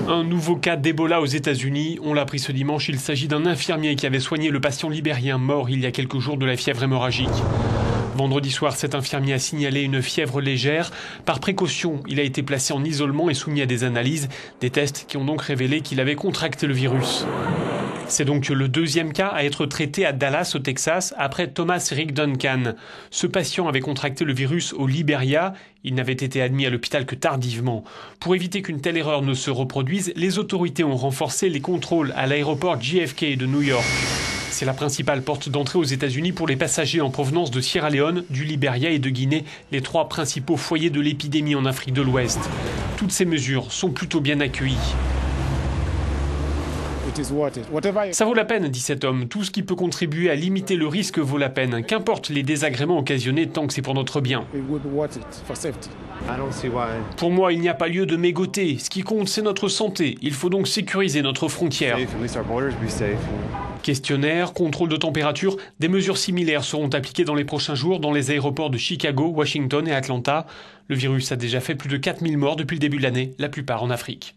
Un nouveau cas d'Ebola aux États-Unis. On l'a appris ce dimanche. Il s'agit d'un infirmier qui avait soigné le patient libérien mort il y a quelques jours de la fièvre hémorragique. Vendredi soir, cet infirmier a signalé une fièvre légère. Par précaution, il a été placé en isolement et soumis à des analyses. Des tests qui ont donc révélé qu'il avait contracté le virus. C'est donc le deuxième cas à être traité à Dallas, au Texas, après Thomas Rick Duncan. Ce patient avait contracté le virus au Liberia. Il n'avait été admis à l'hôpital que tardivement. Pour éviter qu'une telle erreur ne se reproduise, les autorités ont renforcé les contrôles à l'aéroport JFK de New York. C'est la principale porte d'entrée aux États-Unis pour les passagers en provenance de Sierra Leone, du Liberia et de Guinée, les trois principaux foyers de l'épidémie en Afrique de l'Ouest. Toutes ces mesures sont plutôt bien accueillies. Ça vaut la peine, dit cet homme. Tout ce qui peut contribuer à limiter le risque vaut la peine. Qu'importe les désagréments occasionnés tant que c'est pour notre bien. Pour moi, il n'y a pas lieu de mégoter. Ce qui compte, c'est notre santé. Il faut donc sécuriser notre frontière. Questionnaire, contrôle de température, des mesures similaires seront appliquées dans les prochains jours dans les aéroports de Chicago, Washington et Atlanta. Le virus a déjà fait plus de 4000 morts depuis le début de l'année, la plupart en Afrique.